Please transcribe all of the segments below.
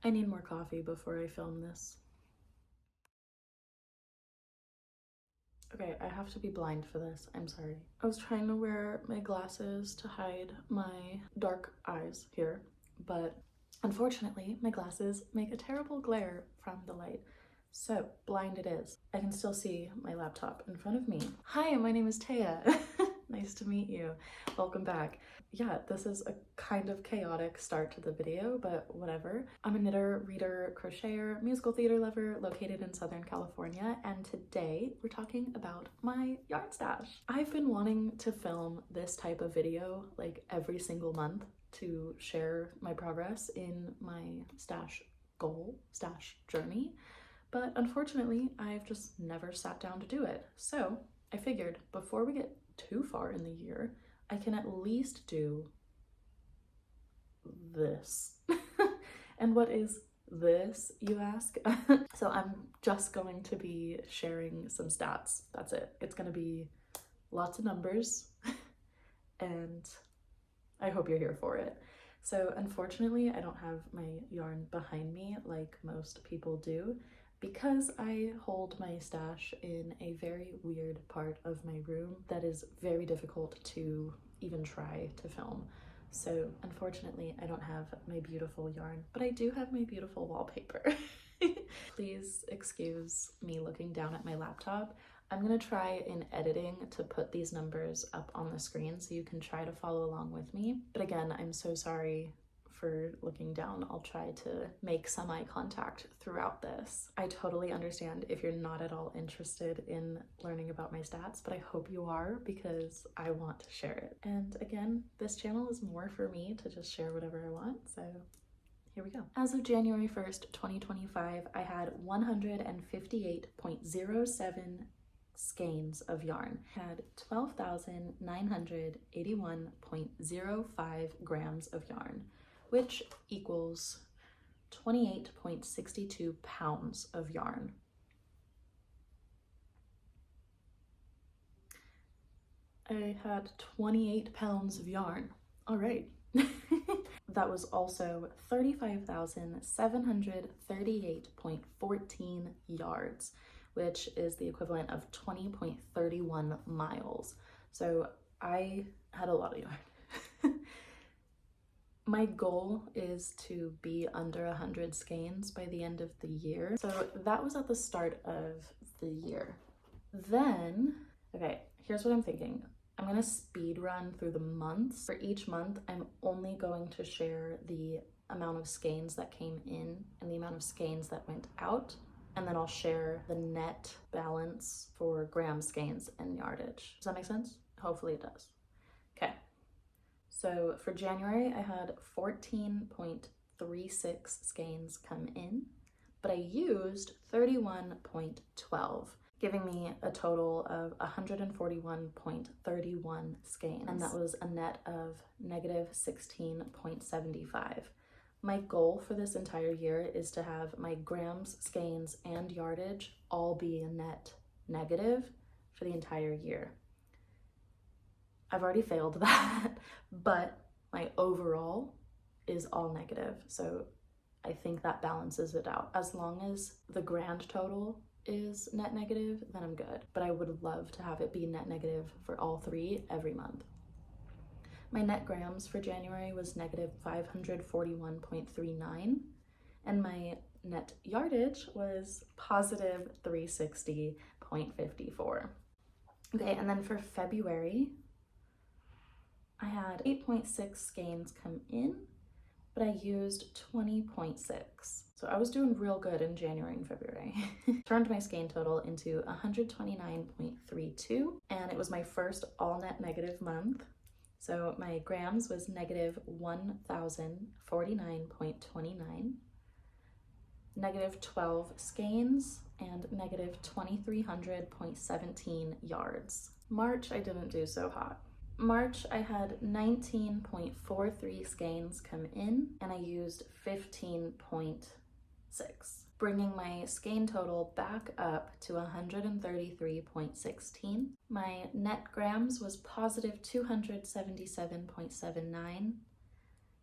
I need more coffee before I film this. Okay, I have to be blind for this. I'm sorry. I was trying to wear my glasses to hide my dark eyes here, but unfortunately, my glasses make a terrible glare from the light. So, blind it is. I can still see my laptop in front of me. Hi, my name is Taya. Nice to meet you. Welcome back. Yeah, this is a kind of chaotic start to the video, but whatever. I'm a knitter, reader, crocheter, musical theater lover located in Southern California, and today we're talking about my yarn stash. I've been wanting to film this type of video like every single month to share my progress in my stash journey, but unfortunately, I've just never sat down to do it. So I figured before we get too far in the year, I can at least do this. And what is this, you ask? So I'm just going to be sharing some stats. That's it. It's gonna be lots of numbers and I hope you're here for it. So unfortunately, I don't have my yarn behind me like most people do because I hold my stash in a very weird part of my room that is very difficult to even try to film. So unfortunately, I don't have my beautiful yarn, but I do have my beautiful wallpaper. Please excuse me looking down at my laptop. I'm gonna try in editing to put these numbers up on the screen so you can try to follow along with me. But again, I'm so sorry for looking down. I'll try to make some eye contact throughout this. I totally understand if you're not at all interested in learning about my stats, but I hope you are because I want to share it. And again, this channel is more for me to just share whatever I want, so here we go. As of January 1st, 2025, I had 158.07 skeins of yarn, had 12,981.05 grams of yarn, which equals 28.62 pounds of yarn. I had 28 pounds of yarn. All right. That was also 35,738.14 yards, which is the equivalent of 20.31 miles. So I had a lot of yarn. My goal is to be under 100 skeins by the end of the year. So that was at the start of the year. Then, okay, here's what I'm thinking. I'm gonna speed run through the months. For each month, I'm only going to share the amount of skeins that came in and the amount of skeins that went out. And then I'll share the net balance for gram skeins and yardage. Does that make sense? Hopefully it does. Okay. So for January, I had 14.36 skeins come in, but I used 31.12, giving me a total of 141.31 skeins, and that was a net of negative 16.75. My goal for this entire year is to have my grams, skeins, and yardage all be a net negative for the entire year. I've already failed that, but my overall is all negative. So I think that balances it out. As long as the grand total is net negative, then I'm good. But I would love to have it be net negative for all three every month. My net grams for January was negative 541.39, and my net yardage was positive 360.54. Okay, and then for February, I had 8.6 skeins come in, but I used 20.6. So I was doing real good in January and February. Turned my skein total into 129.32, and it was my first all net negative month. So my grams was negative 1,049.29, negative 12 skeins, and negative 2,300.17 yards. March, I didn't do so hot. March, I had 19.43 skeins come in, and I used 15.6, bringing my skein total back up to 133.16. My net grams was positive 277.79,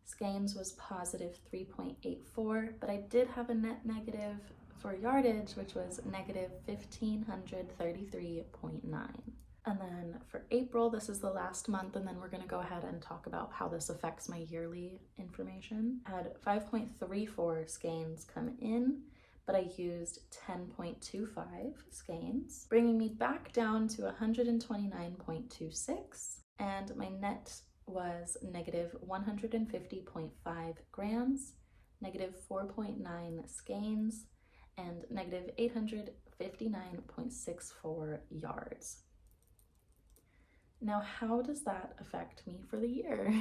Skeins was positive 3.84, but I did have a net negative for yardage, which was negative 1,533.9. And then for April, this is the last month, and then we're going to go ahead and talk about how this affects my yearly information. I had 5.34 skeins come in, but I used 10.25 skeins, bringing me back down to 129.26, and my net was negative 150.5 grams, negative 4.9 skeins, and negative 859.64 yards. Now, how does that affect me for the year?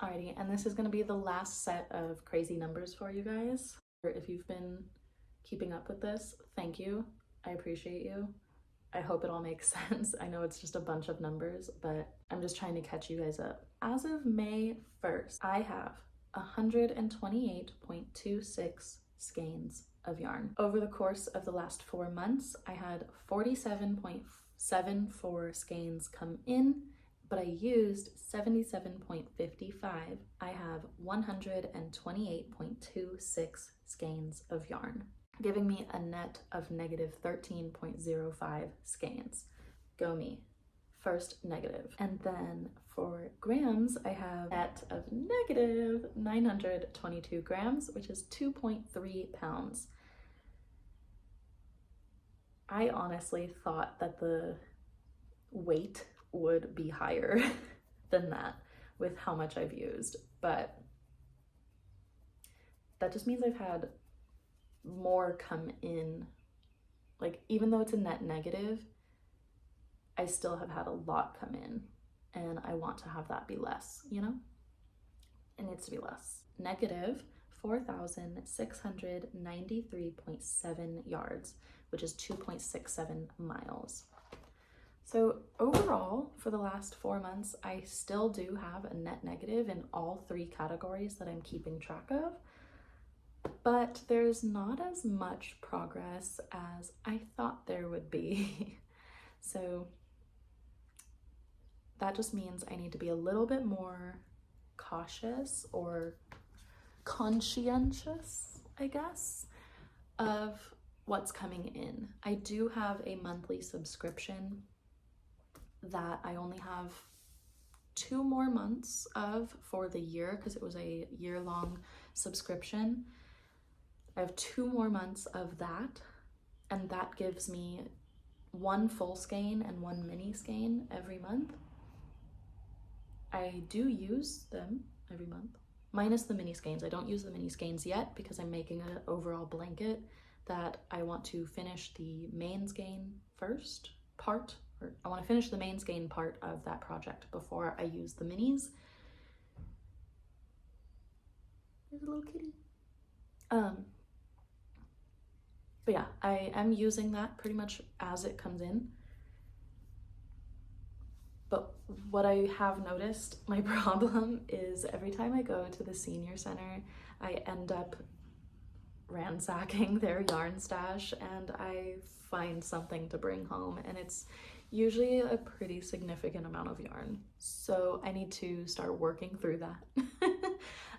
Alrighty, and this is going to be the last set of crazy numbers for you guys. If you've been keeping up with this, thank you. I appreciate you. I hope it all makes sense. I know it's just a bunch of numbers, but I'm just trying to catch you guys up. As of May 1st, I have 128.26 skeins of yarn. Over the course of the last 4 months, I had 47.74 skeins come in, but I used 77.55. I have 128.26 skeins of yarn, giving me a net of negative 13.05 skeins. Go me. First negative. And then for grams, I have a net of negative 922 grams, which is 2.3 pounds. I honestly thought that the weight would be higher than that with how much I've used, but that just means I've had more come in. Like, even though it's a net negative, I still have had a lot come in, and I want to have that be less, you know? It needs to be less. Negative 4,693.7 yards, which is 2.67 miles. So overall, for the last 4 months, I still do have a net negative in all 3 categories that I'm keeping track of, but there's not as much progress as I thought there would be. So that just means I need to be a little bit more cautious or conscientious, I guess, of what's coming in. I do have a monthly subscription that I only have 2 more months of for the year, because it was a year-long subscription. I have 2 more months of that, and that gives me 1 full skein and 1 mini skein every month. I do use them every month, minus the mini skeins. I don't use the mini skeins yet because I'm making an overall blanket that I want to finish the main skein first part, or I want to finish the main skein part of that project before I use the minis. There's a little kitty. But yeah, I am using that pretty much as it comes in. But what I have noticed, my problem is every time I go to the senior center, I end up ransacking their yarn stash and I find something to bring home, and it's usually a pretty significant amount of yarn. So I need to start working through that.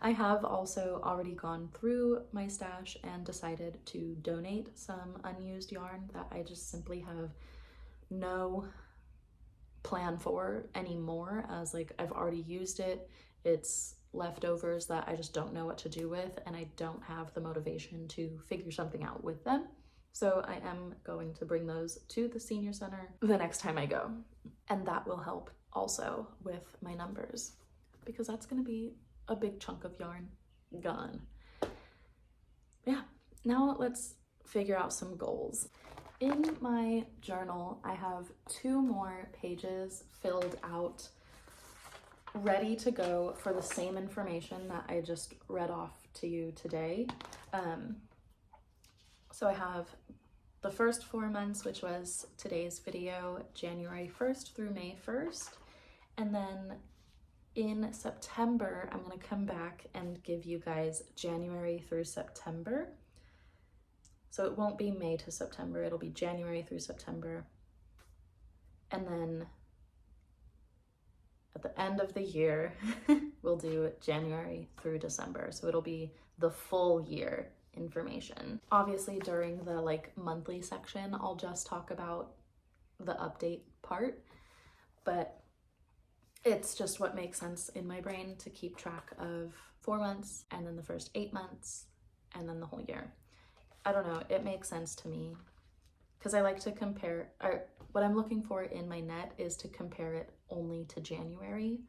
I have also already gone through my stash and decided to donate some unused yarn that I just simply have no plan for anymore, as like I've already used it. It's leftovers that I just don't know what to do with, and I don't have the motivation to figure something out with them. So I am going to bring those to the senior center the next time I go, and that will help also with my numbers, because that's going to be a big chunk of yarn gone. Yeah, now let's figure out some goals. In my journal, I have 2 more pages filled out, ready to go for the same information that I just read off to you today. So I have the first 4 months, which was today's video, January 1st through May 1st. And then in September, I'm going to come back and give you guys January through September. So it won't be May to September, it'll be January through September. And then at the end of the year, we'll do January through December. So it'll be the full year information. Obviously during the like monthly section, I'll just talk about the update part, but it's just what makes sense in my brain to keep track of 4 months and then the first 8 months and then the whole year. I don't know, it makes sense to me because I like to compare, or what I'm looking for in my net is to compare it only to January,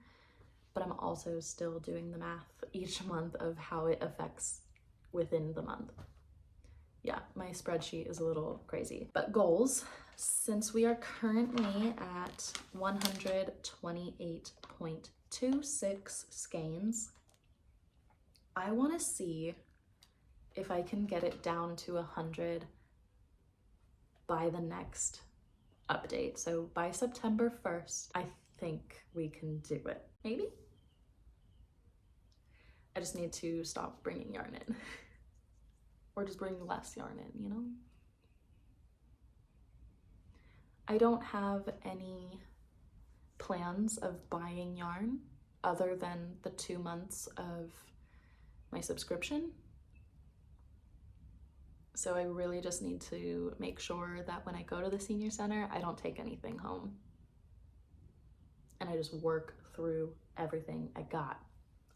but I'm also still doing the math each month of how it affects within the month. Yeah, my spreadsheet is a little crazy. But goals, since we are currently at 128.26 skeins, I want to see if I can get it down to 100 by the next update. So by September 1st, I think we can do it. Maybe? I just need to stop bringing yarn in. Or just bring less yarn in, you know? I don't have any plans of buying yarn other than the 2 months of my subscription. So I really just need to make sure that when I go to the senior center, I don't take anything home. And I just work through everything I got.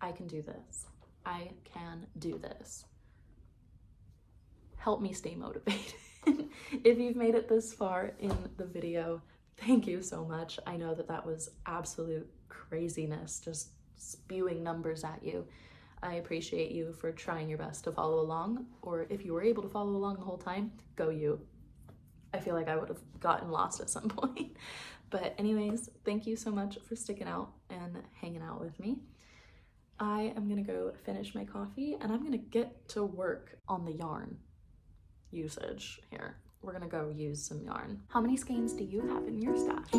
I can do this. I can do this. Help me stay motivated. If you've made it this far in the video, thank you so much. I know that that was absolute craziness, just spewing numbers at you. I appreciate you for trying your best to follow along, or if you were able to follow along the whole time, go you. I feel like I would have gotten lost at some point. But anyways, thank you so much for sticking out and hanging out with me. I am gonna go finish my coffee and I'm gonna get to work on the yarn usage here. We're gonna go use some yarn. How many skeins do you have in your stash?